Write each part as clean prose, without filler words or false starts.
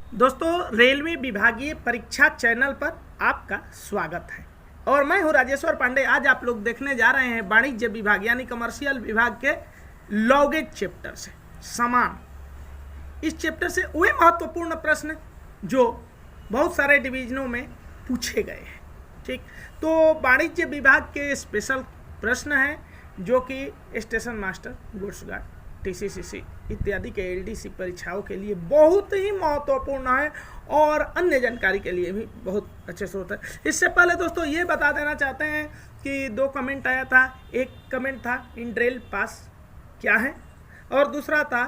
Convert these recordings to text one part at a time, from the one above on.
दोस्तों, रेलवे विभागीय परीक्षा चैनल पर आपका स्वागत है और मैं हूं राजेश्वर पांडे। आज आप लोग देखने जा रहे हैं वाणिज्य विभाग यानी कमर्शियल विभाग के लॉगेज चैप्टर से सामान। इस चैप्टर से वे महत्वपूर्ण प्रश्न जो बहुत सारे डिवीजनों में पूछे गए हैं। ठीक, तो वाणिज्य विभाग के स्पेशल प्रश्न हैं जो कि स्टेशन मास्टर, गुड्स गार्ड, टीसीसीसी इत्यादि के एलडीसी परीक्षाओं के लिए बहुत ही महत्वपूर्ण है और अन्य जानकारी के लिए भी बहुत अच्छे स्रोत है। इससे पहले दोस्तों ये बता देना चाहते हैं कि दो कमेंट आया था। एक कमेंट था इंड्रेल पास क्या है और दूसरा था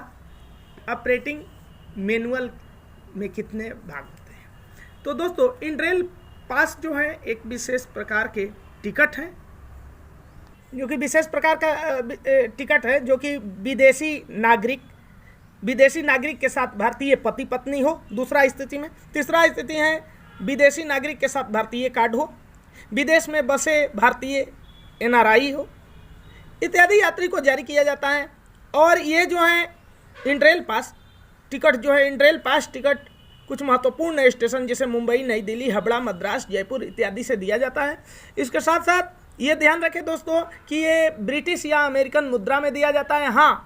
ऑपरेटिंग मैनुअल में कितने भाग होते हैं। तो दोस्तों, इंड्रेल पास जो है एक विशेष प्रकार के टिकट हैं, जो कि विशेष प्रकार का टिकट है जो कि विदेशी नागरिक के साथ भारतीय पति पत्नी हो, दूसरा स्थिति में। तीसरा स्थिति है विदेशी नागरिक के साथ भारतीय कार्ड हो, विदेश में बसे भारतीय एनआरआई हो इत्यादि यात्री को जारी किया जाता है। और ये जो है इंड्रेल पास टिकट कुछ महत्वपूर्ण स्टेशन जैसे मुंबई, नई दिल्ली, हावड़ा, मद्रास, जयपुर इत्यादि से दिया जाता है। इसके साथ साथ ये ध्यान रखें दोस्तों कि ये ब्रिटिश या अमेरिकन मुद्रा में दिया जाता है। हाँ,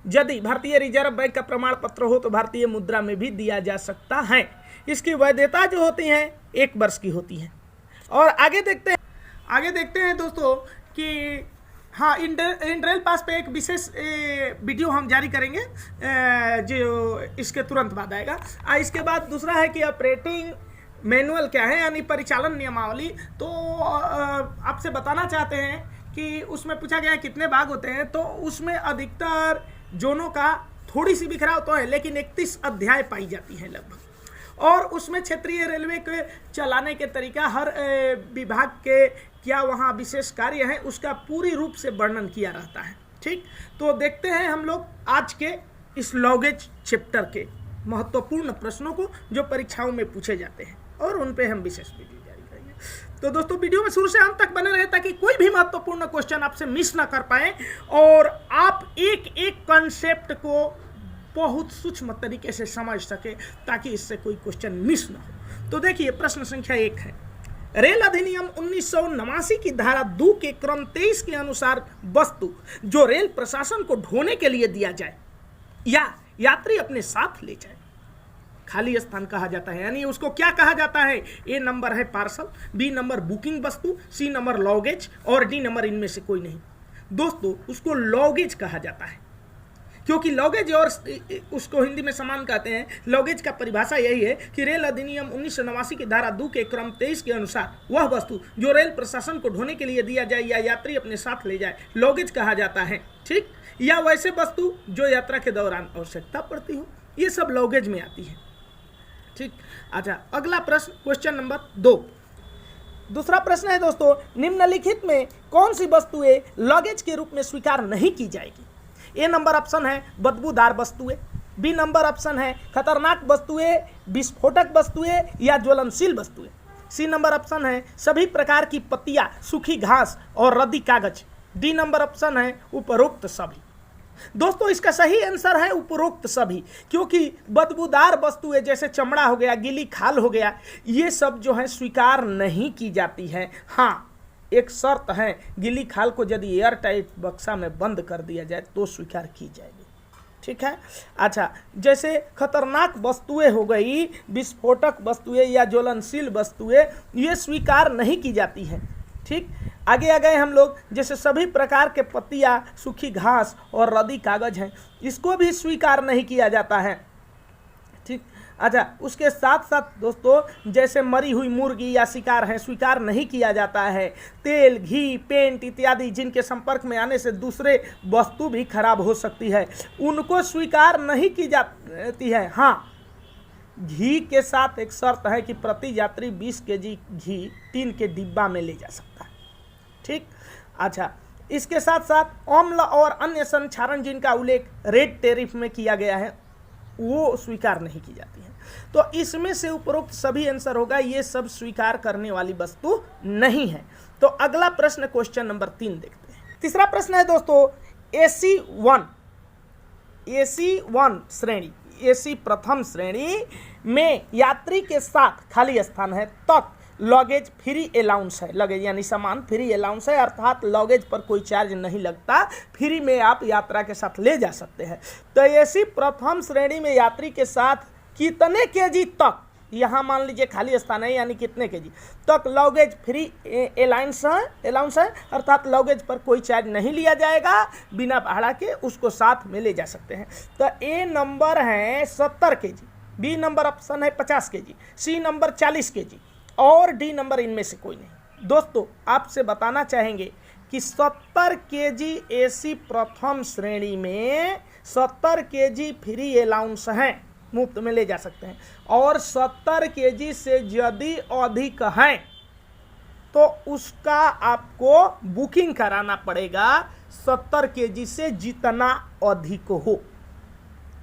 यदि भारतीय रिजर्व बैंक का प्रमाण पत्र हो तो भारतीय मुद्रा में भी दिया जा सकता है। इसकी वैधता जो होती है 1 वर्ष की होती है। और आगे देखते हैं दोस्तों कि हाँ, इंड्रेल पास पे एक विशेष वीडियो हम जारी करेंगे जो इसके तुरंत बाद आएगा। इसके बाद दूसरा है कि ऑपरेटिंग मैनुअल क्या है यानी परिचालन नियमावली। तो आपसे बताना चाहते हैं कि उसमें पूछा गया है कितने भाग होते हैं। तो उसमें अधिकतर जोनों का थोड़ी सी बिखराव तो है, लेकिन 31 अध्याय पाई जाती हैं लगभग। और उसमें क्षेत्रीय रेलवे के चलाने के तरीका, हर विभाग के क्या वहाँ विशेष कार्य है, उसका पूरी रूप से वर्णन किया रहता है। ठीक, तो देखते हैं हम लोग आज के इस लॉगेज चैप्टर के महत्वपूर्ण प्रश्नों को जो परीक्षाओं में पूछे जाते हैं और उन पे हम विशेष वीडियो जारी करेंगे। तो दोस्तों, वीडियो में शुरू से अंत तक बने रहे ताकि कोई भी महत्वपूर्ण क्वेश्चन आपसे मिस ना कर पाए और आप एक एक कॉन्सेप्ट को बहुत सूक्ष्म तरीके से समझ सके ताकि इससे कोई क्वेश्चन मिस ना हो। तो देखिए, प्रश्न संख्या 1 है, रेल अधिनियम 1989 की धारा 2 के क्रम 23 के अनुसार वस्तु जो रेल प्रशासन को ढोने के लिए दिया जाए या यात्री अपने साथ ले जाए खाली स्थान कहा जाता है। यानी उसको क्या कहा जाता है? ए नंबर है पार्सल, बी नंबर बुकिंग वस्तु, सी नंबर लॉगेज और डी नंबर इनमें से कोई नहीं। दोस्तों, उसको लॉगेज कहा जाता है क्योंकि लॉगेज और उसको हिंदी में समान कहते हैं। लॉगेज का परिभाषा यही है कि रेल अधिनियम 1989 की धारा 2 के क्रम 23 के अनुसार वह वस्तु जो रेल प्रशासन को ढोने के लिए दिया जाए या यात्री अपने साथ ले जाए लॉगेज कहा जाता है। ठीक, या वैसे वस्तु जो यात्रा के दौरान आवश्यकता पड़ती हो, ये सब लॉगेज में आती है। ठीक, अच्छा, अगला प्रश्न, क्वेश्चन नंबर 2। दूसरा प्रश्न है दोस्तों, निम्नलिखित में कौन सी वस्तुएं लॉगेज के रूप में स्वीकार नहीं की जाएगी? ए नंबर ऑप्शन है बदबूदार वस्तुएं, बी नंबर ऑप्शन है खतरनाक वस्तुएं, विस्फोटक वस्तुएं या ज्वलनशील वस्तुएं, सी नंबर ऑप्शन है सभी प्रकार की पत्तियां, सूखी घास और रद्दी कागज, डी नंबर ऑप्शन है उपरोक्त सभी। दोस्तों, इसका सही आंसर है उपरोक्त सभी, क्योंकि बदबूदार वस्तुएं जैसे चमड़ा हो गया, गीली खाल हो गया, ये सब जो है स्वीकार नहीं की जाती है। हाँ, एक शर्त है, गीली खाल को यदि एयर टाइट बक्सा में बंद कर दिया जाए तो स्वीकार की जाएगी। ठीक है, अच्छा, जैसे खतरनाक वस्तुएं हो गई, विस्फोटक वस्तुएं या ज्वलनशील वस्तुएं, ये स्वीकार नहीं की जाती हैं। ठीक, आगे आ गए हम लोग, जैसे सभी प्रकार के पत्तियां, सूखी घास और रद्दी कागज हैं, इसको भी स्वीकार नहीं किया जाता है। ठीक, अच्छा, उसके साथ साथ दोस्तों जैसे मरी हुई मुर्गी या शिकार है स्वीकार नहीं किया जाता है। तेल, घी, पेंट इत्यादि जिनके संपर्क में आने से दूसरे वस्तु भी खराब हो सकती है, उनको स्वीकार नहीं की जाती है। हाँ, घी के साथ एक शर्त है कि प्रति यात्री 20 केजी घी 3 के डिब्बा में ले जा सकता है। ठीक, अच्छा, इसके साथ साथ अम्ल और अन्य संक्षारण जिनका उल्लेख रेड टेरिफ में किया गया है वो स्वीकार नहीं की जाती है। तो इसमें से उपरोक्त सभी आंसर होगा, ये सब स्वीकार करने वाली वस्तु नहीं है। तो अगला प्रश्न, क्वेश्चन नंबर 3 देखते हैं। तीसरा प्रश्न है दोस्तों, AC1 श्रेणी, एसी प्रथम श्रेणी में यात्री के साथ खाली स्थान है तक लगेज फ्री अलाउंस है। लगेज यानी सामान फ्री अलाउंस है, अर्थात लगेज पर कोई चार्ज नहीं लगता, फ्री में आप यात्रा के साथ ले जा सकते हैं। तो एसी प्रथम श्रेणी में यात्री के साथ कितने केजी तक, यहाँ मान लीजिए खाली स्थान है यानी कितने केजी तक लगेज फ्री अलाउंस है, अर्थात लगेज पर कोई चार्ज नहीं लिया जाएगा, बिना भाड़ा के उसको साथ में ले जा सकते हैं। तो ए नंबर है 70 केजी, बी नंबर ऑप्शन है 50 केजी, सी नंबर 40 केजी और डी नंबर इनमें से कोई नहीं। दोस्तों आपसे बताना चाहेंगे कि 70 केजी एसी प्रथम श्रेणी में 70 केजी फ्री अलाउंस हैं, मुफ्त में ले जा सकते हैं, और 70 केजी से यदि अधिक हैं तो उसका आपको बुकिंग कराना पड़ेगा 70 केजी से जितना अधिक हो।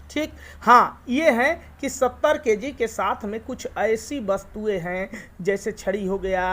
ठीक, हाँ ये है कि 70 केजी के साथ में कुछ ऐसी वस्तुएं हैं जैसे छड़ी हो गया,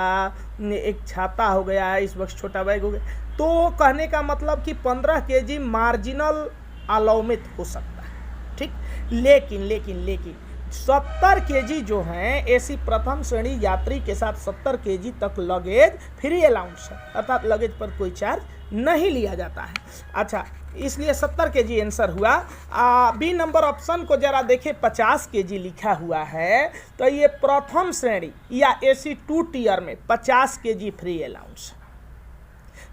एक छाता हो गया, इस वक्त छोटा बैग हो गया, तो कहने का मतलब कि 15 केजी मार्जिनल अलाउ में हो सकता है। ठीक, लेकिन 70 केजी जो हैं एसी प्रथम श्रेणी यात्री के साथ 70 केजी तक लगेज फ्री अलाउंस है, अर्थात लगेज पर कोई चार्ज नहीं लिया जाता है। अच्छा, इसलिए 70 केजी आंसर हुआ। बी नंबर ऑप्शन को जरा देखें, 50 केजी लिखा हुआ है, तो ये प्रथम श्रेणी या एसी 2 टियर में 50 केजी फ्री अलाउंस।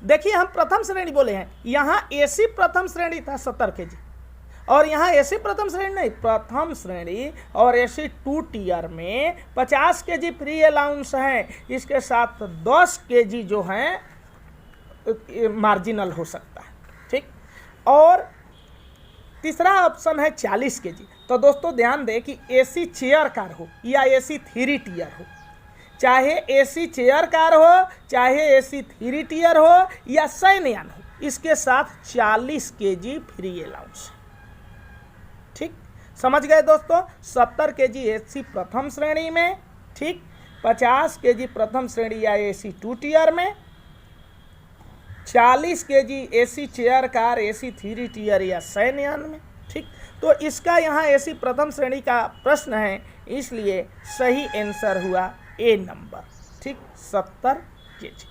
देखिए हम प्रथम श्रेणी बोले हैं, यहाँ एसी प्रथम श्रेणी था 70 केजी और यहाँ एसी प्रथम श्रेणी नहीं, प्रथम श्रेणी और एसी 2 टियर में 50 केजी फ्री अलाउंस है, इसके साथ 10 केजी जो है मार्जिनल हो सकता है। ठीक, और तीसरा ऑप्शन है 40 केजी। तो दोस्तों ध्यान दें कि एसी चेयर कार हो या एसी 3 टियर हो, चाहे एसी चेयर कार हो, चाहे एसी 3 टियर हो या शयनयान हो, इसके साथ 40 केजी फ्री अलाउंस। ठीक, समझ गए दोस्तों। 70 केजी एसी प्रथम श्रेणी में, ठीक, 50 केजी प्रथम श्रेणी या एसी 2 टियर में, 40 KG AC chair car AC 3 tier या शयनयान में। ठीक, तो इसका यहाँ एसी प्रथम श्रेणी का प्रश्न है, इसलिए सही आंसर हुआ ए नंबर। ठीक, 70 केजी।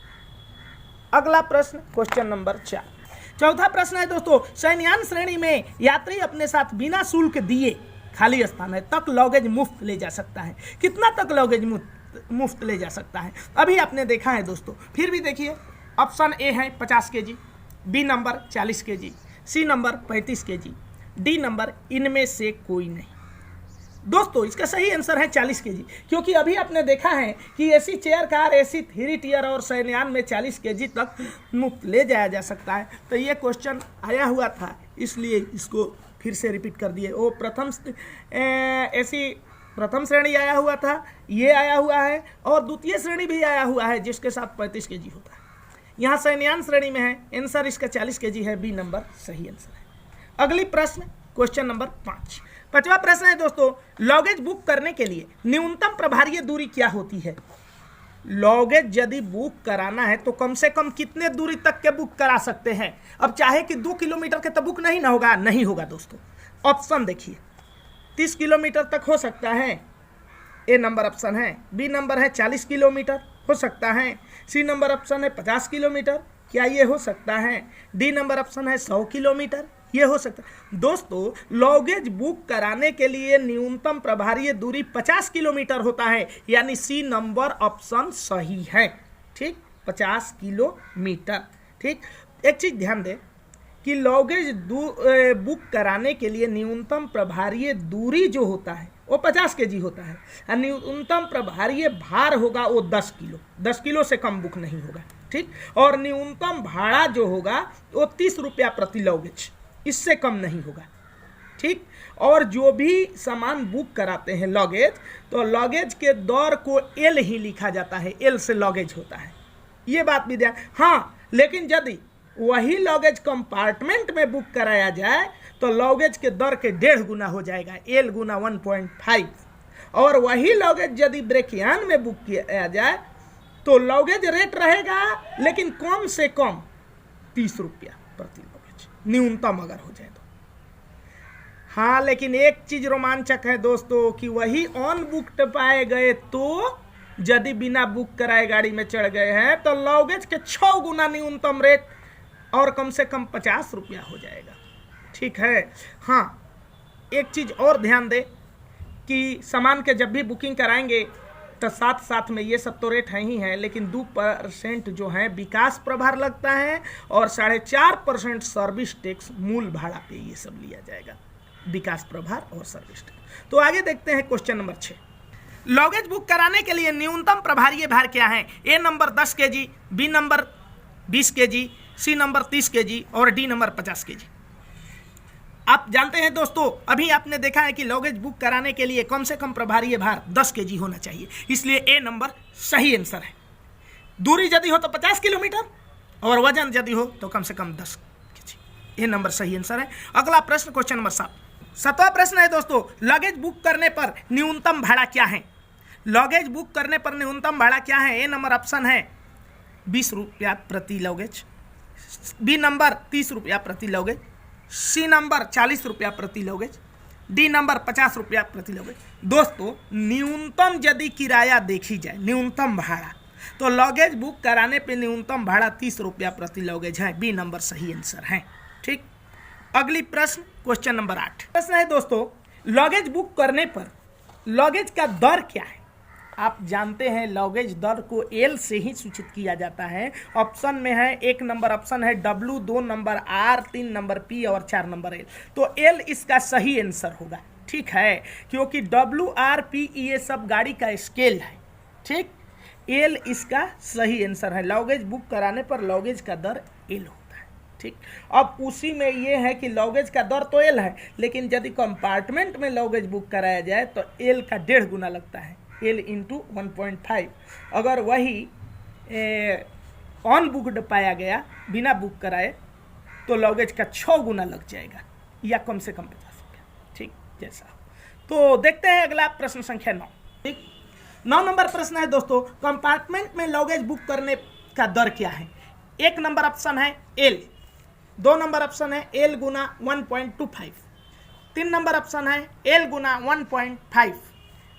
अगला प्रश्न क्वेश्चन नंबर 4। चौथा प्रश्न है दोस्तों, शयनयान श्रेणी में यात्री अपने साथ बिना शुल्क दिए खाली स्थान है तक लगेज मुफ्त ले जा सकता है। कितना तक लगेज मुफ्त ले जा सकता है अभी आपने देखा है दोस्तों, फिर भी देखिए। ऑप्शन ए है 50 KG, B number 40 KG, C number 35 KG, D number इनमें से कोई नहीं। दोस्तों इसका सही आंसर है 40 केजी, क्योंकि अभी आपने देखा है कि AC chair car AC 3 tier और शयनयान में 40 केजी तक मुफ्त ले जाया जा सकता है। तो ये क्वेश्चन आया हुआ था, इसलिए इसको फिर से रिपीट कर दिए। वो एसी प्रथम श्रेणी आया हुआ था, ये आया हुआ है, और द्वितीय श्रेणी भी आया हुआ है जिसके साथ 35 केजी होता है। यहाँ शयनयान श्रेणी में है, आंसर इसका 40 केजी है, बी नंबर सही आंसर है। अगली प्रश्न क्वेश्चन नंबर 5। पांचवा प्रश्न है दोस्तों, लगेज बुक करने के लिए न्यूनतम प्रभारीय दूरी क्या होती है। लगेज यदि बुक कराना है तो कम से कम कितने दूरी तक के बुक करा सकते हैं। अब चाहे कि 2 किलोमीटर के तो बुक नहीं होगा, नहीं होगा दोस्तों। ऑप्शन देखिए, 30 किलोमीटर तक हो सकता है, ए नंबर ऑप्शन है, बी नंबर है 40 किलोमीटर हो सकता है, सी नंबर ऑप्शन है 50 किलोमीटर, क्या ये हो सकता है, डी नंबर ऑप्शन है 100 किलोमीटर, ये हो सकता है। दोस्तों लगेज बुक कराने के लिए न्यूनतम प्रभारीय दूरी 50 किलोमीटर होता है, यानी सी नंबर ऑप्शन सही है। ठीक, 50 किलोमीटर। ठीक, एक चीज ध्यान दें कि लगेज बुक कराने के लिए न्यूनतम प्रभारीय दूरी जो होता है वो 50 केजी होता है, और न्यूनतम प्रभारीय भार होगा वो 10 किलो। 10 किलो से कम बुक नहीं होगा। ठीक, और न्यूनतम भाड़ा जो होगा वो 30 रुपया प्रति लगेज, इससे कम नहीं होगा। ठीक, और जो भी सामान बुक कराते हैं लगेज, तो लगेज के दर को एल ही लिखा जाता है, एल से लगेज होता है, ये बात भी ध्यान। हाँ, लेकिन यदि वही लगेज कंपार्टमेंट में बुक कराया जाए तो लगेज के दर के 1.5 गुना हो जाएगा, एल गुना 1.5। और वही लगेज यदि ब्रेकयान में बुक किया जाए तो लगेज रेट रहेगा, लेकिन कम से कम 30 रुपया प्रति लगेज, न्यूनतम अगर हो जाए तो। हाँ, लेकिन एक चीज रोमांचक है दोस्तों कि वही ऑन बुक पाए गए तो यदि बिना बुक कराए गाड़ी में चढ़ गए हैं तो लॉगेज के 6 गुना न्यूनतम रेट और कम से कम 50 रुपया हो जाएगा। ठीक है। हाँ, एक चीज और ध्यान दे कि सामान के जब भी बुकिंग कराएंगे तो साथ साथ में ये सब तो रेट है ही है, लेकिन 2% जो है विकास प्रभार लगता है और 4.5% सर्विस टैक्स मूल भाड़ा पे ये सब लिया जाएगा, विकास प्रभार और सर्विस टैक्स। तो आगे देखते हैं क्वेश्चन नंबर 6। लॉगेज बुक कराने के लिए न्यूनतम प्रभारीय भार क्या है? A number 10 kg, B number 20 kg, C number 30 kg और डी नंबर 50 kg। आप जानते हैं दोस्तों, अभी आपने देखा है कि लॉगेज बुक कराने के लिए कम से कम प्रभारीय भार 10 kg होना चाहिए, इसलिए ए नंबर सही आंसर है। दूरी यदि हो तो 50 किलोमीटर और वजन यदि हो तो कम से कम 10 kg। ए नंबर सही आंसर है। अगला प्रश्न क्वेश्चन नंबर 7वां प्रश्न है दोस्तों, लॉगेज बुक करने पर न्यूनतम भाड़ा क्या है? लॉगेज बुक करने पर न्यूनतम भाड़ा क्या है? ए नंबर ऑप्शन है 20 रुपया प्रति लॉगेज, बी नंबर 30 रुपया प्रति लॉगेज, सी नंबर 40 रुपया प्रति लॉगेज, डी नंबर 50 रुपया प्रति लॉगेज। दोस्तों, न्यूनतम यदि किराया देखी जाए, न्यूनतम भाड़ा, तो लॉगेज बुक कराने पे न्यूनतम भाड़ा 30 रुपया प्रति लॉगेज है। बी नंबर सही आंसर है। ठीक। अगली प्रश्न क्वेश्चन नंबर 8 प्रश्न है दोस्तों, लॉगेज बुक करने पर लॉगेज का दर क्या है? आप जानते हैं लॉगेज दर को एल से ही सूचित किया जाता है। ऑप्शन में है, 1 नंबर ऑप्शन है W, 2 number R, 3 number P और 4 नंबर L। तो L इसका सही आंसर होगा। ठीक है, क्योंकि W, R, P ये सब गाड़ी का स्केल है। ठीक, L इसका सही आंसर है। लॉगेज बुक कराने पर लॉगेज का दर L होता है। ठीक, अब उसी में ये है कि लॉगेज का दर तो L है, लेकिन यदि कंपार्टमेंट में लॉगेज बुक कराया जाए तो L का 1.5 गुना लगता है, L इंटू 1.5। अगर वही ऑन बुकड पाया गया बिना बुक कराए तो लॉगेज का 6 गुना लग जाएगा, या कम से कम 50 रुपया। ठीक, जैसा। तो देखते हैं अगला प्रश्न संख्या 9। ठीक, 9 नंबर प्रश्न है दोस्तों, कंपार्टमेंट में लॉगेज बुक करने का दर क्या है? 1 नंबर ऑप्शन है L, 2 नंबर ऑप्शन है L गुना 1.25, 3 नंबर ऑप्शन है L गुना 1.5,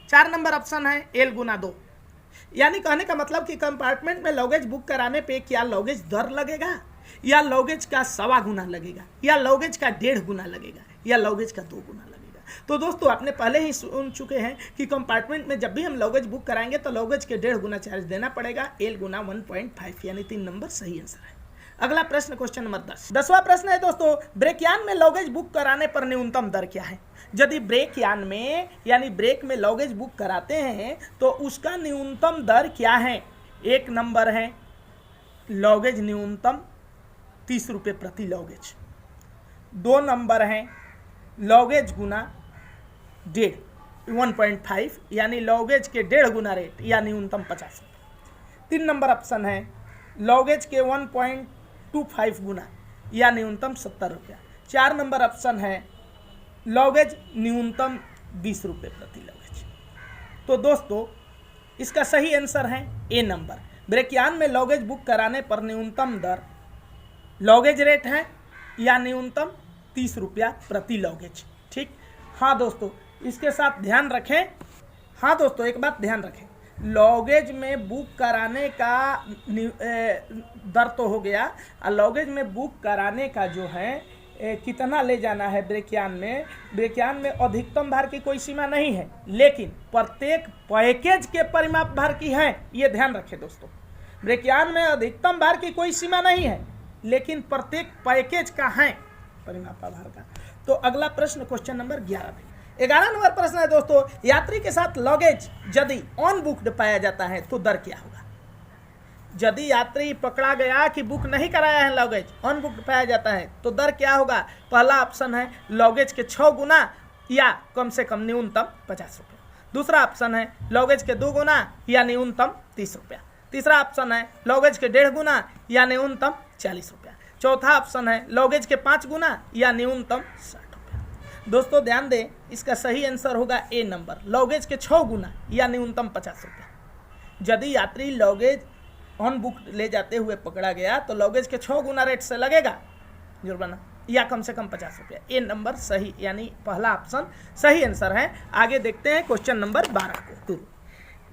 4 नंबर ऑप्शन है L गुना 2। यानी कहने का मतलब कि कंपार्टमेंट में लॉगेज बुक कराने पे क्या लॉगेज दर लगेगा, या लॉगेज का 1.25 गुना लगेगा, या लॉगेज का 1.5 गुना लगेगा, या लॉगेज का 2 गुना लगेगा। तो दोस्तों, आपने पहले ही सुन चुके हैं कि कंपार्टमेंट में जब भी हम लॉगेज बुक कराएंगे तो लॉगेज के 1.5 गुना चार्ज देना पड़ेगा। L गुना 1.5 यानी 3 नंबर सही आंसर है। अगला प्रश्न क्वेश्चन नंबर 10। 10वां प्रश्न है दोस्तों, ब्रेकयान में लॉगेज बुक कराने पर न्यूनतम दर क्या है? यदि ब्रेकयान में यानी ब्रेक में लॉगेज बुक कराते हैं तो उसका न्यूनतम दर क्या है? 1 नंबर है लॉगेज न्यूनतम 30 रुपये प्रति लॉगेज, 2 नंबर है लॉगेज गुना 1.5 1.5 यानी लॉगेज के 1.5 गुना रेट या न्यूनतम 50 रुपये, 3 नंबर ऑप्शन है लॉगेज के 1.25 गुना या न्यूनतम 70 रुपया, 4 नंबर ऑप्शन है लॉगेज न्यूनतम 20 रुपये प्रति लॉगेज। तो दोस्तों, इसका सही आंसर है ए नंबर। ब्रेकयान में लॉगेज बुक कराने पर न्यूनतम दर लॉगेज रेट है या न्यूनतम 30 रुपया प्रति लॉगेज। ठीक, हाँ दोस्तों, इसके साथ ध्यान रखें। हाँ दोस्तों, एक बात ध्यान रखें, लॉगेज में बुक कराने का दर तो हो गया, और लॉगेज में बुक कराने का जो है कितना ले जाना है ब्रेकयान में अधिकतम भार की कोई सीमा नहीं है, लेकिन प्रत्येक पैकेज के परिमाप भार की है। ये ध्यान रखें दोस्तों, ब्रेकयान में अधिकतम भार की कोई सीमा नहीं है, लेकिन प्रत्येक पैकेज का है परिमाप भार का। तो अगला प्रश्न क्वेश्चन नंबर 11। 11 नंबर प्रश्न है दोस्तों, यात्री के साथ लॉगेज यदि ऑन बुक्ड पाया जाता है तो दर क्या होगा? यदि यात्री पकड़ा गया कि बुक नहीं कराया है, लॉगेज ऑन बुक्ड पाया जाता है तो दर क्या होगा? पहला ऑप्शन है लॉगेज के 6 गुना या कम से कम न्यूनतम 50 रुपया, दूसरा ऑप्शन है लॉगेज के 2 गुना या न्यूनतम 30 रुपया, तीसरा ऑप्शन है लॉगेज के 1.5 गुना या न्यूनतम 40 रुपया, चौथा ऑप्शन है लॉगेज के 5 गुना या न्यूनतम 60 रुपया। दोस्तों ध्यान दें, इसका सही आंसर होगा ए नंबर, लॉगेज के 6 गुना या न्यूनतम 50 रुपया। यदि यात्री लॉगेज ऑन बुक ले जाते हुए पकड़ा गया तो लॉगेज के 6 गुना रेट से लगेगा जुर्माना, या कम से कम 50 रुपया। ए नंबर सही, यानी पहला ऑप्शन सही आंसर है। आगे देखते हैं क्वेश्चन नंबर 12 को।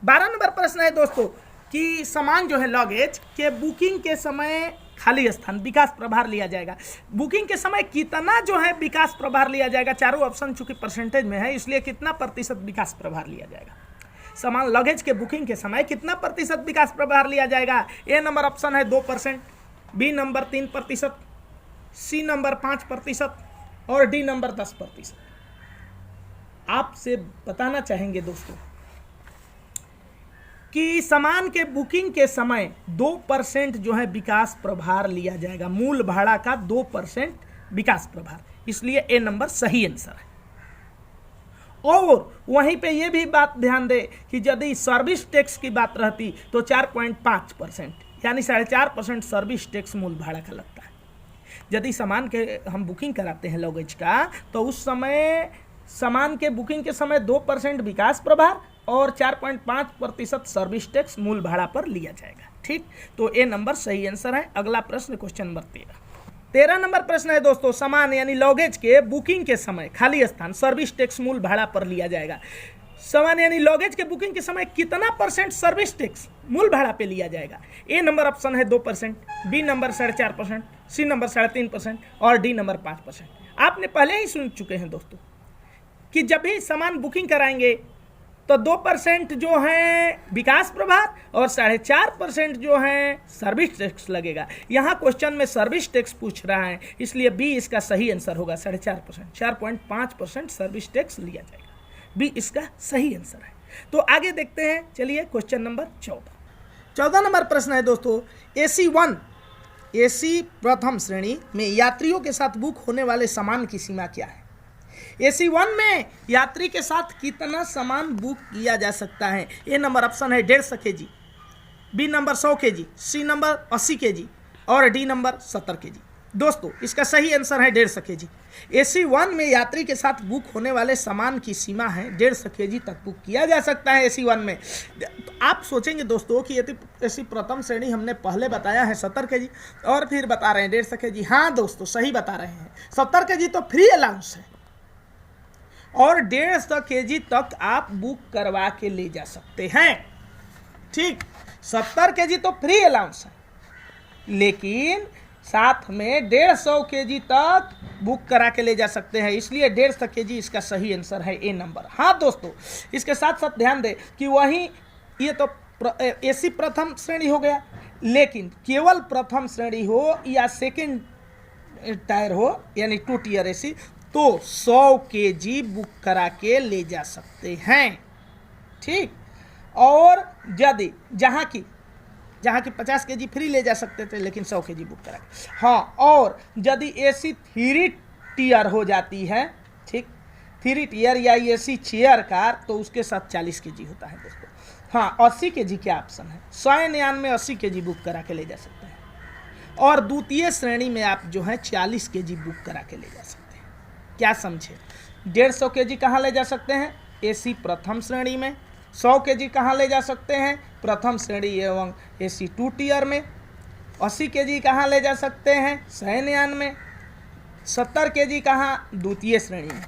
12 नंबर प्रश्न है दोस्तों कि सामान जो है लगेज के बुकिंग के समय खाली स्थान विकास प्रभार लिया जाएगा। बुकिंग के समय कितना जो है विकास प्रभार लिया जाएगा, चारों ऑप्शन चूंकि परसेंटेज में है इसलिए कितना प्रतिशत विकास प्रभार लिया जाएगा। सामान लगेज के बुकिंग के समय कितना प्रतिशत विकास प्रभार लिया जाएगा। ए नंबर ऑप्शन है 2%, बी नंबर 3%, सी नंबर 5% और डी नंबर 10%। आपसे बताना चाहेंगे दोस्तों कि सामान के बुकिंग के समय 2% जो है विकास प्रभार लिया जाएगा, मूल भाड़ा का 2% विकास प्रभार, इसलिए ए नंबर सही आंसर है। और वहीं पे ये भी बात ध्यान दे कि यदि सर्विस टैक्स की बात रहती तो 4.5% यानी 4.5% सर्विस टैक्स मूल भाड़ा का लगता है। यदि सामान के हम बुकिंग कराते हैं लगेज का तो उस समय सामान के बुकिंग के समय 2% विकास प्रभार और 4.5% सर्विस टैक्स मूल भाड़ा पर लिया जाएगा। ठीक, तो ए नंबर सही आंसर है। अगला प्रश्न क्वेश्चन नंबर 13 नंबर प्रश्न है दोस्तों, सामान यानी लगेज के बुकिंग के समय खाली स्थान सर्विस टैक्स मूल भाड़ा पर लिया जाएगा। सामान यानी लगेज के बुकिंग के समय कितना % सर्विस टैक्स मूल भाड़ा पे लिया जाएगा। ए नंबर ऑप्शन है 2%, बी नंबर 4.5%, सी नंबर 3.5% और डी नंबर 5%। आपने पहले ही सुन चुके हैं दोस्तों कि जब भी सामान बुकिंग कराएंगे तो 2% जो है विकास प्रभार और 4.5% जो है सर्विस टैक्स लगेगा। यहाँ क्वेश्चन में सर्विस टैक्स पूछ रहा है इसलिए बी इसका सही आंसर होगा। 4.5%, 4.5% सर्विस टैक्स लिया जाएगा। बी इसका सही आंसर है। तो आगे देखते हैं, चलिए क्वेश्चन नंबर 14 नंबर प्रश्न है दोस्तों, एसी प्रथम श्रेणी में यात्रियों के साथ बुक होने वाले सामान की सीमा क्या है। AC1 में यात्री के साथ कितना सामान बुक किया जा सकता है। ए नंबर ऑप्शन है 150 kg, B number 100 kg, C number 80 kg और डी नंबर 70 kg। दोस्तों इसका सही आंसर है 150 kg। AC1 में यात्री के साथ बुक होने वाले सामान की सीमा है 150 kg तक बुक किया जा सकता है AC1 में। तो आप सोचेंगे दोस्तों कि यदि एसी प्रथम श्रेणी हमने पहले बताया है 70 kg और फिर बता रहे हैं 150 kg। हाँ दोस्तों सही बता रहे हैं, 70 kg तो फ्री अलाउंस है और 150 kg तक आप बुक करवा के ले जा सकते हैं। ठीक, 70 kg तो फ्री अलाउंस है लेकिन साथ में 150 kg तक बुक करा के ले जा सकते हैं, इसलिए 150 kg इसका सही आंसर है ए नंबर। हाँ दोस्तों, इसके साथ साथ ध्यान दें कि वहीं ये तो एसी प्रथम श्रेणी हो गया, लेकिन केवल प्रथम श्रेणी हो या सेकंड टायर हो यानी 2 टियर एसी तो 100 kg बुक करा के ले जा सकते हैं। ठीक, और यदि जहाँ की 50 kg फ्री ले जा सकते थे लेकिन 100 kg बुक करा के। हाँ, और यदि एसी 3 टियर हो जाती है, ठीक, 3 टियर या एसी चेयर कार तो उसके साथ 40 kg होता है दोस्तों। हाँ, 80 kg क्या ऑप्शन है, 199 kg बुक करा के ले जा सकते हैं और द्वितीय श्रेणी में आप जो है 40 kg बुक करा के ले जा सकते हैं। क्या समझे, 150 kg कहाँ ले जा सकते हैं, एसी प्रथम श्रेणी में। 100 kg कहाँ ले जा सकते हैं, प्रथम श्रेणी एवं एसी 2 टियर में। 80 kg कहाँ ले जा सकते हैं, शयनयान में। 70 kg कहाँ, द्वितीय श्रेणी में।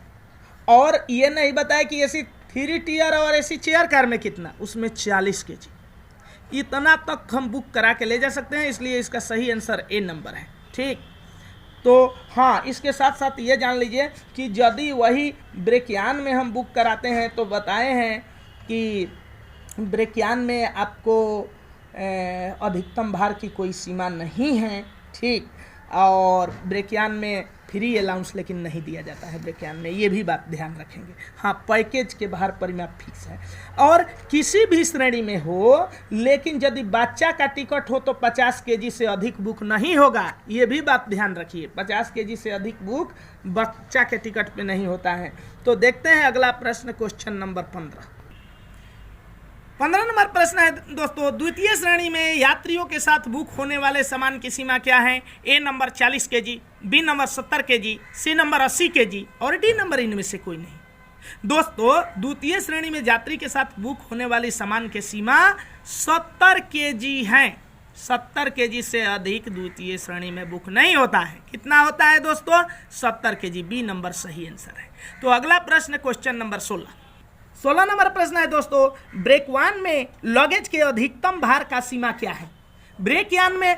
और ये नहीं बताया कि एसी 3 टियर और एसी चेयर कार में कितना, उसमें 40 kg। इतना तक हम बुक करा के ले जा सकते हैं, इसलिए इसका सही आंसर ए नंबर है। ठीक, तो हाँ, इसके साथ साथ ये जान लीजिए कि यदि वही ब्रेकयान में हम बुक कराते हैं तो बताए हैं कि ब्रेकयान में आपको अधिकतम भार की कोई सीमा नहीं है। ठीक, और ब्रेकयान में फ्री अलाउंस लेकिन नहीं दिया जाता है ब्रेकयान में, ये भी बात ध्यान रखेंगे। हाँ, पैकेज के बाहर परिमाप फिक्स है और किसी भी श्रेणी में हो, लेकिन यदि बच्चा का टिकट हो तो 50 kg से अधिक बुक नहीं होगा, ये भी बात ध्यान रखिए। 50 kg से अधिक बुक बच्चा के टिकट पे नहीं होता है। तो देखते हैं अगला प्रश्न, क्वेश्चन नंबर 15 नंबर प्रश्न है दोस्तों, द्वितीय श्रेणी में यात्रियों के साथ बुक होने वाले सामान की सीमा क्या है। A number 40 kg, B number 70 kg, C number 80 kg और डी नंबर इनमें से कोई नहीं। दोस्तों द्वितीय श्रेणी में यात्री के साथ बुक होने वाली सामान की सीमा 70 kg है। 70 केजी से अधिक द्वितीय श्रेणी में बुक नहीं होता है। कितना होता है दोस्तों? 70 केजी। बी नंबर सही आंसर है। तो अगला प्रश्न क्वेश्चन नंबर 16 नंबर प्रश्न है दोस्तों, ब्रेक वन में लगेज के अधिकतम भार का सीमा क्या है? ब्रेक यान में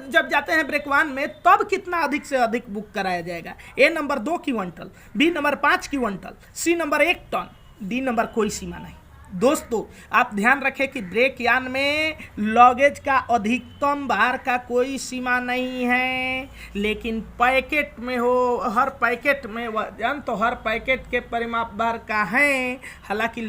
जब जाते हैं ब्रेक वन में तब कितना अधिक से अधिक बुक कराया जाएगा? ए नंबर 2 क्विंटल, बी नंबर 5 क्विंटल, C number 1 ton, D number कोई सीमा नहीं। दोस्तों आप ध्यान रखें कि ब्रेक यान में लगेज का अधिकतम भार का कोई सीमा नहीं है, लेकिन पैकेट में हो, हर पैकेट में वजन तो हर पैकेट के परिमाप भार का है। हालांकि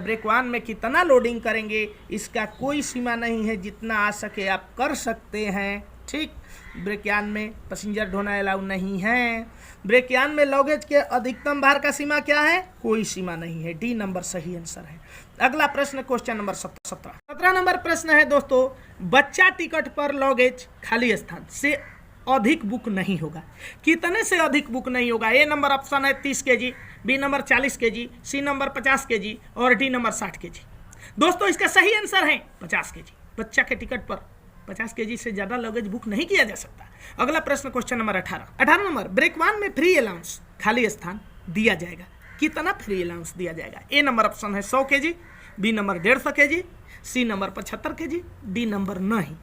ब्रेक वन में कितना लोडिंग करेंगे इसका कोई सीमा नहीं है, जितना आ सके आप कर सकते हैं। ठीक, ब्रेक यान में पैसेंजर ढोना अलाउ नहीं है। ब्रेक यान में लगेज के अधिकतम भार का सीमा क्या है? कोई सीमा नहीं है। डी नंबर सही आंसर है। अगला प्रश्न क्वेश्चन नंबर 17 नंबर प्रश्न है दोस्तों, बच्चा टिकट पर लगेज खाली स्थान से अधिक बुक नहीं होगा। कितने से अधिक बुक नहीं होगा? ए नंबर ऑप्शन है 30 KG, B number 40 KG, C number 50 KG और डी नंबर 60 केजी। दोस्तों इसका सही आंसर है 50 केजी। बच्चा के टिकट पर 50 केजी से ज़्यादा लगेज बुक नहीं किया जा सकता। अगला प्रश्न question number 18 number, break one में फ्री अलाउंस खाली स्थान दिया जाएगा। कितना फ्री अलाउंस दिया जाएगा? ए नंबर ऑप्शन है 100 KG, B number 150 KG, C number 75 KG, D number नहीं।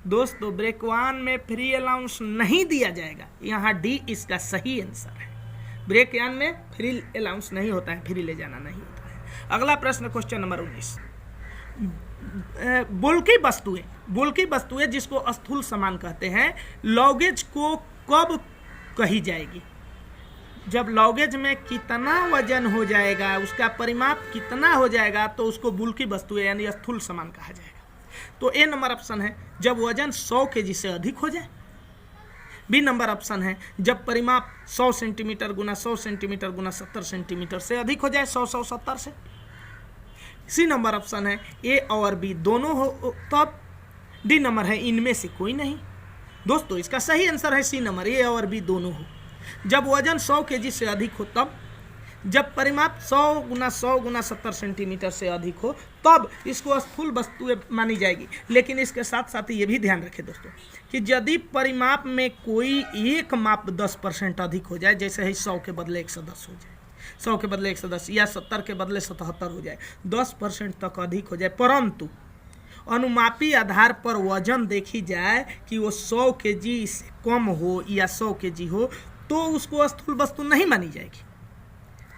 दोस्तों ब्रेक वन में फ्री अलाउंस नहीं दिया जाएगा, यहाँ डी इसका सही आंसर है। ब्रेक वन में फ्री अलाउंस नहीं होता है, फ्री ले जाना नहीं होता है। अगला प्रश्न क्वेश्चन नंबर 19, बुल्की वस्तुएं जिसको स्थूल सामान कहते हैं, लगेज को कब कही जाएगी? जब लगेज में कितना वजन हो जाएगा, उसका परिमाप कितना हो जाएगा, तो उसको बुल्की वस्तुएं यानी स्थूल सामान कहा जाएगा। तो ए नंबर ऑप्शन है जब वजन 100 केजी से अधिक हो जाए। बी नंबर ऑप्शन है जब परिमाप 100 सेंटीमीटर गुना 100 सेंटीमीटर गुना 70 सेंटीमीटर से अधिक हो जाए, 100 70 से। सी नंबर ऑप्शन है ए और बी दोनों हो तब। डी नंबर है इनमें से कोई नहीं। दोस्तों इसका सही आंसर है सी नंबर, ए और बी दोनों हो। जब वजन 100 केजी से अधिक हो तब, जब परिमाप 100 गुना 100 गुना 70 सेंटीमीटर से अधिक हो तब इसको स्थूल वस्तुएं मानी जाएगी। लेकिन इसके साथ साथ ये भी ध्यान रखें दोस्तों कि यदि परिमाप में कोई एक माप 10% अधिक हो जाए, जैसे है 100 के बदले 110 हो जाए, 100 के बदले 110 या 70 के बदले 77 हो जाए, 10% तक अधिक हो जाए, परंतु अनुमापी आधार पर वजन देखी जाए कि वो 100 केजी से कम हो या 100 केजी हो, तो उसको स्थूल वस्तु नहीं मानी जाएगी।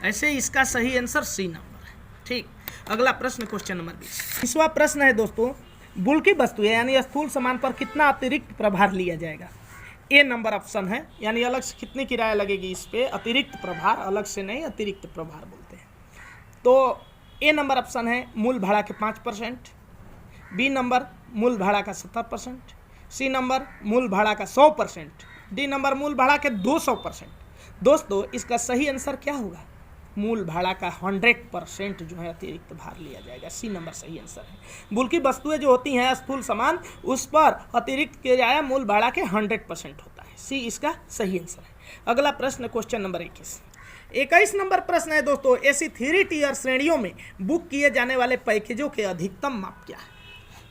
ऐसे इसका सही आंसर सी नंबर है। ठीक, अगला प्रश्न क्वेश्चन नंबर 20 प्रश्न है दोस्तों, बुल्की वस्तुएं यानी स्थूल सामान पर कितना अतिरिक्त प्रभार लिया जाएगा? ए नंबर ऑप्शन है, यानी अलग से कितनी किराया लगेगी इस पे? अतिरिक्त प्रभार, अलग से नहीं, अतिरिक्त प्रभार बोलते हैं। तो ए नंबर ऑप्शन है मूल भाड़ा के 5%, बी नंबर मूल भाड़ा का 70%, सी नंबर मूल भाड़ा का 100%, डी नंबर मूल भाड़ा के 200%। दोस्तों इसका सही आंसर क्या होगा? मूल भाड़ा का 100% जो है अतिरिक्त भार लिया जाएगा। सी नंबर सही आंसर है। बुल्की वस्तुएं जो होती हैं स्थूल सामान, उस पर अतिरिक्त किराया मूल भाड़ा के 100% होता है। सी इसका सही आंसर है। अगला प्रश्न क्वेश्चन नंबर 21 नंबर प्रश्न है दोस्तों, एसी 3 टियर श्रेणियों में बुक किए जाने वाले पैकेजों के अधिकतम माप क्या है?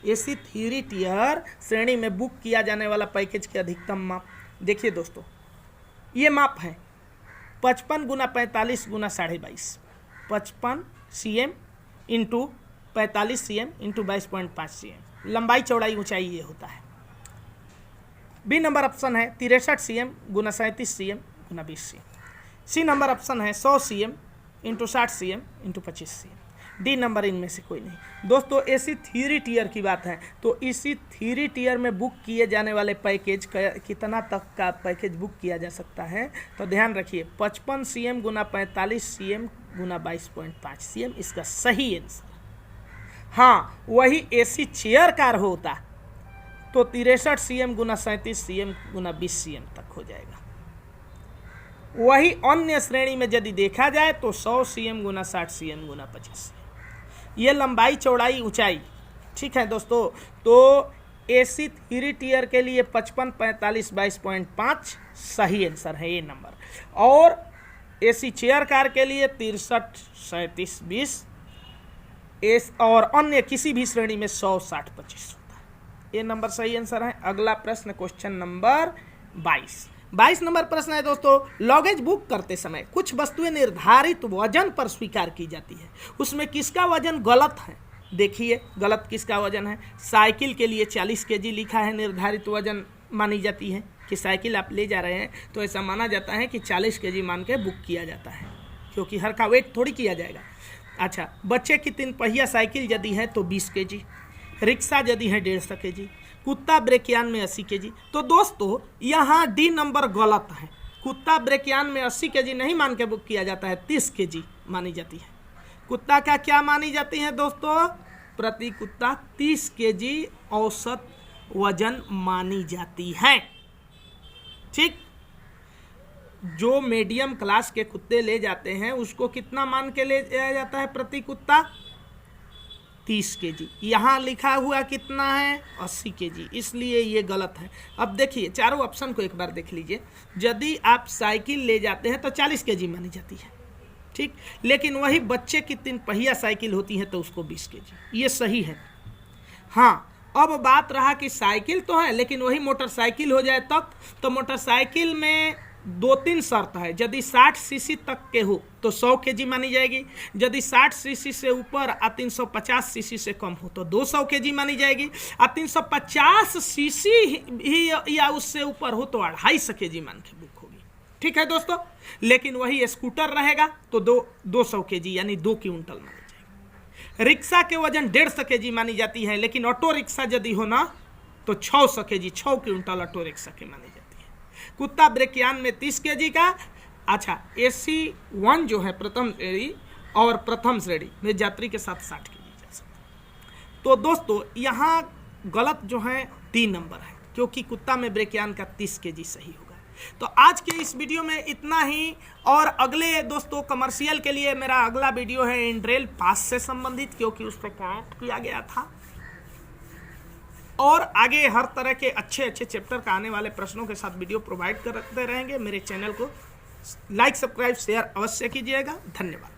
एसी 3 टियर श्रेणी में बुक किया जाने वाला पैकेज के अधिकतम माप देखिए दोस्तों, ये माप है 55 गुना 45 गुना 22.5, 55 cm into 45 cm into 22.5 cm, लंबाई चौड़ाई ऊंचाई ये होता है। बी नंबर ऑप्शन है 63 cm गुना 37 cm गुना 20 cm। सी नंबर ऑप्शन है 100 cm into 60 cm into 25 cm। D number इनमें से कोई नहीं। दोस्तों एसी 3 टियर की बात है, तो इसी 3 टियर में बुक किए जाने वाले पैकेज कितना तक का पैकेज बुक किया जा सकता है? तो ध्यान रखिए 55 cm गुना 45 cm गुना 22.5 cm इसका सही आंसर। हाँ वही एसी चेयर कार होता तो 63 cm गुना 37 cm गुना 20 cm तक हो जाएगा। वही अन्य श्रेणी में यदि देखा जाए तो 100 cm गुना 60 cm गुना 25 cm, ये लंबाई चौड़ाई ऊंचाई। ठीक है दोस्तों, तो एसी 3 टियर के लिए 55 45 22.5 सही आंसर है ये नंबर, और एसी चेयर कार के लिए 63 37 20 और अन्य किसी भी श्रेणी में 100 60 25 होता है। ए नंबर सही आंसर है। अगला प्रश्न क्वेश्चन नंबर 22 नंबर प्रश्न है दोस्तों, लॉगेज बुक करते समय कुछ वस्तुएं निर्धारित वजन पर स्वीकार की जाती है, उसमें किसका वजन गलत है? देखिए गलत किसका वजन है। साइकिल के लिए 40 kg लिखा है, निर्धारित वजन मानी जाती है कि साइकिल आप ले जा रहे हैं तो ऐसा माना जाता है कि 40 kg मान के बुक किया जाता है, क्योंकि हर का वेट थोड़ी किया जाएगा। अच्छा, बच्चे की 3 पहिया साइकिल यदि है तो 20 kg, रिक्शा यदि है 150 kg, कुत्ता ब्रेकयान में 80 kg। तो दोस्तों यहाँ डी नंबर गलत है। कुत्ता ब्रेकयान में 80 kg नहीं मान के बुक किया जाता है, 30 kg मानी जाती है। कुत्ता का क्या मानी जाती है दोस्तों? प्रति कुत्ता 30 kg औसत वजन मानी जाती है। ठीक, जो मीडियम क्लास के कुत्ते ले जाते हैं उसको कितना मान के ले जाया जाता है प्रति कुत्ता? 30 kg। यहाँ लिखा हुआ कितना है? 80 kg, इसलिए ये गलत है। अब देखिए चारों ऑप्शन को एक बार देख लीजिए। यदि आप साइकिल ले जाते हैं तो 40 kg मानी जाती है, ठीक, लेकिन वही बच्चे की 3 पहिया साइकिल होती है तो उसको 20 kg, ये सही है। हाँ, अब बात रहा कि साइकिल तो है लेकिन वही मोटरसाइकिल हो जाए तब, तो मोटरसाइकिल में 2-3 शर्त है। यदि 60 सीसी तक के हो तो 100 kg मानी जाएगी, यदि 60 सीसी से ऊपर और 350 सीसी से कम हो तो 200 kg मानी जाएगी, और 350 सीसी ही या उससे ऊपर हो तो 250 kg मान के बुक होगी। ठीक है दोस्तों, लेकिन वही स्कूटर रहेगा तो 200 kg यानी 2 क्विंटल मानी जाएगी। रिक्शा के वजन 150 kg मानी जाती है, लेकिन ऑटो रिक्शा यदि हो ना तो 600 kg, 6 क्विंटल ऑटो रिक्शा की मानी जाती है। कुत्ता ब्रेकयान में 30 kg का। अच्छा, AC1 जो है प्रथम श्रेणी और प्रथम श्रेणी में यात्री के साथ 60 kg जा सकता है। तो दोस्तों यहाँ गलत जो है 3 नंबर है, क्योंकि कुत्ता में ब्रेकयान का 30 kg सही होगा। तो आज के इस वीडियो में इतना ही, और अगले दोस्तों कमर्शियल के लिए मेरा अगला वीडियो है इंड्रेल पास से संबंधित, क्योंकि उस पर कमेंट किया गया था। और आगे हर तरह के अच्छे चैप्टर का आने वाले प्रश्नों के साथ वीडियो प्रोवाइड करते रहेंगे। मेरे चैनल को लाइक, सब्सक्राइब, शेयर अवश्य कीजिएगा। धन्यवाद।